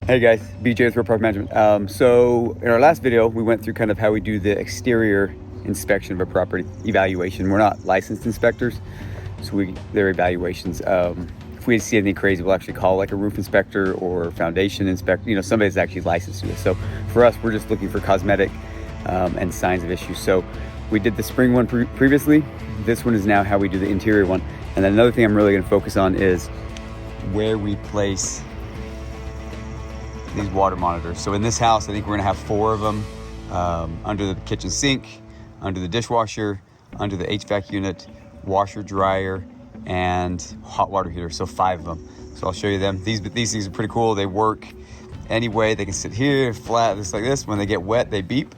Hey guys, BJ with Real Property Management. So in our last video, we went through kind of how we do the exterior inspection of a property evaluation. We're not licensed inspectors, so they're evaluations. If we see anything crazy, we'll actually call like a roof inspector or foundation inspector, somebody that's actually licensed to it. So for us, we're just looking for cosmetic and signs of issues. So we did the spring one previously. This one is now how we do the interior one. And then another thing I'm really gonna focus on is where we place these water monitors. So in this house, I think we're gonna have 4 of them under the kitchen sink, under the dishwasher, under the HVAC unit, washer, dryer, and hot water heater. So 5 of them. So I'll show you them. These things are pretty cool. They work anyway. They can sit here flat, just like this. When they get wet, they beep.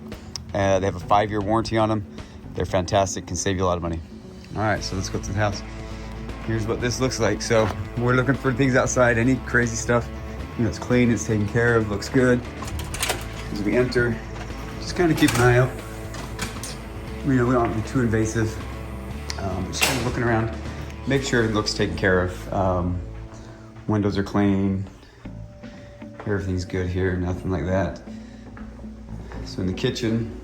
They have a 5-year warranty on them. They're fantastic, can save you a lot of money. All right, so let's go to the house. Here's what this looks like. So we're looking for things outside, any crazy stuff. It's clean, it's taken care of, looks good. As we enter, just kind of keep an eye out. We don't want to be too invasive. Just kind of looking around, make sure it looks taken care of. Windows are clean, everything's good here, nothing like that. So in the kitchen,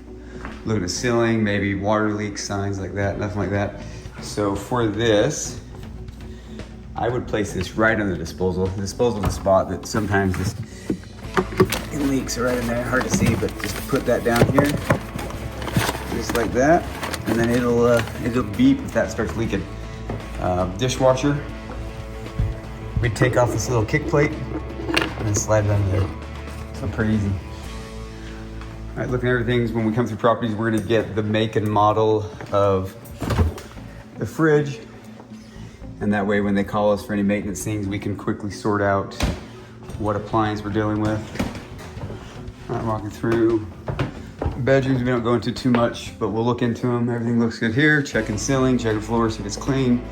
looking at the ceiling, maybe water leak signs like that, nothing like that. So for this, I would place this right on the disposal. The disposal is a spot that sometimes just it leaks right in there, hard to see, but just put that down here, just like that, and then it'll beep if that starts leaking. Dishwasher, we take off this little kick plate and then slide it under there. So pretty easy. All right, looking at everything, when we come through properties, we're gonna get the make and model of the fridge. And that way, when they call us for any maintenance things, we can quickly sort out what appliance we're dealing with. All right, walking through bedrooms, we don't go into too much, but we'll look into them. Everything looks good here. Checking ceiling, checking floors if it's clean.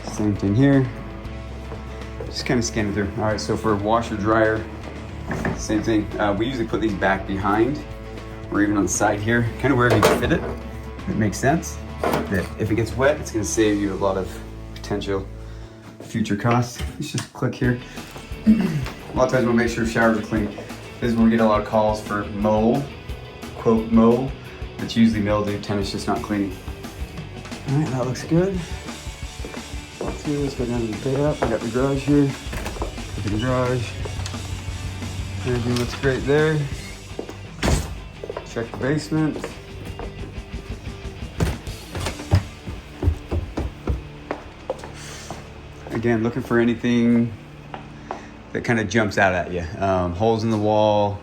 Same thing here. Just kind of scanning through. All right, so for washer, dryer, same thing. We usually put these back behind or even on the side here, kind of wherever you can fit it. It makes sense that if it gets wet, it's gonna save you a lot of potential future costs. Let's just click here. A lot of times we'll make sure showers are clean. This is where we get a lot of calls for mold, quote mold. It's usually mildew, tenant's just not cleaning. All right, that looks good. Walk through, let's go down to the bed up. We got the garage here. Look at the garage. Everything looks great there. Check the basement. Again, looking for anything that kind of jumps out at you. Holes in the wall,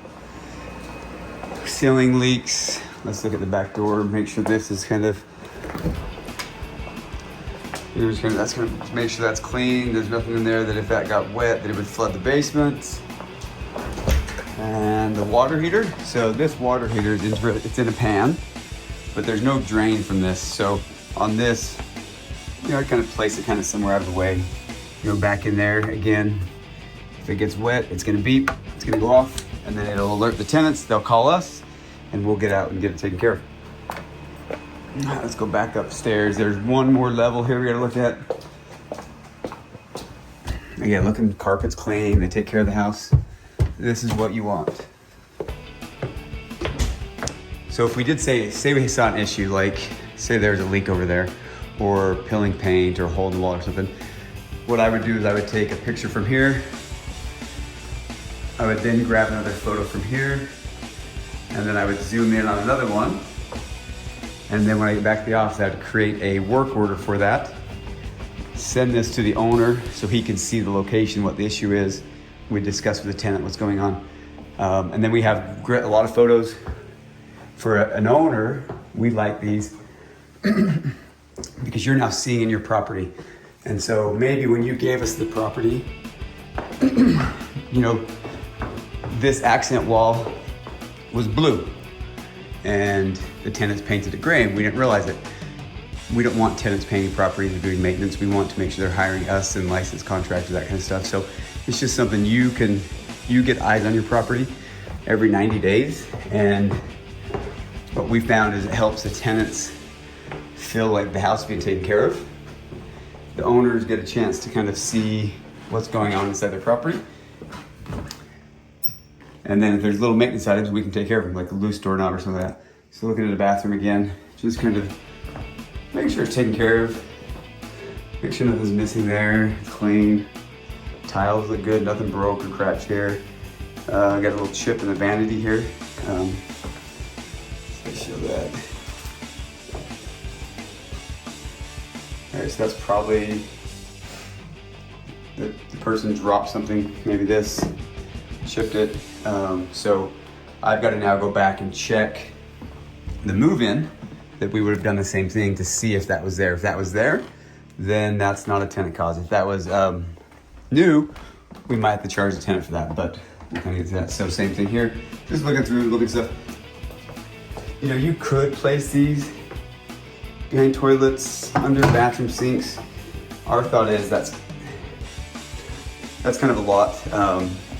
ceiling leaks. Let's look at the back door, make sure this is that's gonna make sure that's clean. There's nothing in there that if that got wet, that it would flood the basement. And the water heater. So this water heater, it's in a pan, but there's no drain from this. So on this, I kind of place it kind of somewhere out of the way. Go back in there again. If it gets wet, it's gonna beep, it's gonna go off, and then it'll alert the tenants. They'll call us, and we'll get out and get it taken care of. All right, let's go back upstairs. There's one more level here we gotta look at. Again, looking, carpet's clean, they take care of the house. This is what you want. So if we did say we saw an issue, like say there's a leak over there, or peeling paint or hole in the wall or something, what I would do is I would take a picture from here. I would then grab another photo from here, and then I would zoom in on another one. And then when I get back to the office, I would create a work order for that, send this to the owner so he can see the location, what the issue is. We discuss with the tenant what's going on. And then we have a lot of photos. For an owner, we like these because you're now seeing in your property. And so maybe when you gave us the property, this accent wall was blue and the tenants painted it gray and we didn't realize it. We don't want tenants painting properties or doing maintenance. We want to make sure they're hiring us and licensed contractors, that kind of stuff. So it's just something you get eyes on your property every 90 days. And what we found is it helps the tenants feel like the house is being taken care of. The owners get a chance to kind of see what's going on inside their property. And then if there's little maintenance items, we can take care of them, like a loose doorknob or something like that. So looking at the bathroom again, just kind of making sure it's taken care of. Make sure nothing's missing there, it's clean. Tiles look good, nothing broke or cracked here. I got a little chip in the vanity here. Let's show that. All right, so that's probably the person dropped something, maybe this, chipped it. So I've got to now go back and check the move-in, that we would have done the same thing to see if that was there. If that was there, then that's not a tenant cause. If that was new, we might have to charge the tenant for that, but we'll kind of get to that. So same thing here, just looking through, looking stuff. You know, you could place these behind toilets, under bathroom sinks. Our thought is that's kind of a lot.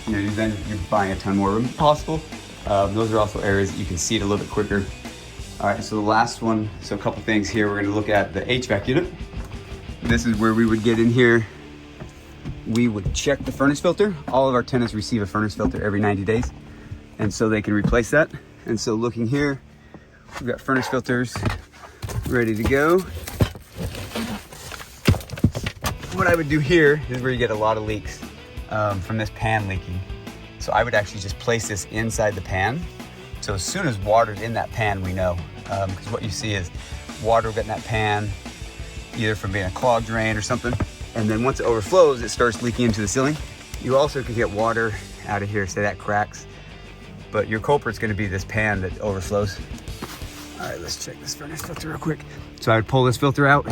You know, then you're buying a ton more room possible. Those are also areas that you can see it a little bit quicker. All right, so the last one, so a couple things here. We're gonna look at the HVAC unit. This is where we would get in here. We would check the furnace filter. All of our tenants receive a furnace filter every 90 days. And so they can replace that. And so looking here, we've got furnace filters ready to go. What I would do here is where you get a lot of leaks from this pan leaking. So I would actually just place this inside the pan. So as soon as water's in that pan, we know. Because what you see is water will get in that pan, either from being a clogged drain or something. And then once it overflows, it starts leaking into the ceiling. You also can get water out of here, say that cracks. But your culprit's gonna be this pan that overflows. All right, let's check this furnace filter real quick. So I would pull this filter out,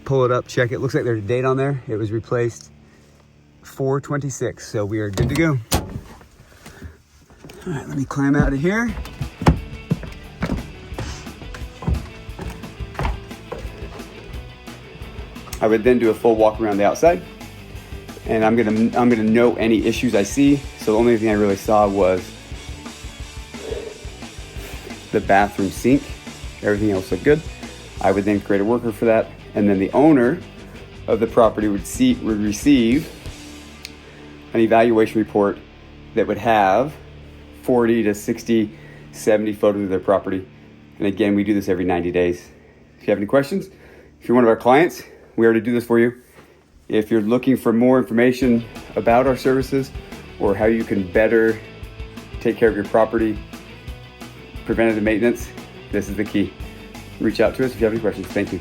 pull it up, check it. Looks like there's a date on there. It was replaced 4/26, so we are good to go. All right, let me climb out of here. I would then do a full walk around the outside, and I'm gonna note any issues I see. So the only thing I really saw was the bathroom sink. Everything else looked good. I would then create a worker for that, and then the owner of the property would receive an evaluation report that would have 40 to 60, 70 photos of their property. And again, we do this every 90 days. If you have any questions, if you're one of our clients, we already do this for you. If you're looking for more information about our services or how you can better take care of your property, preventative maintenance, this is the key. Reach out to us if you have any questions. Thank you.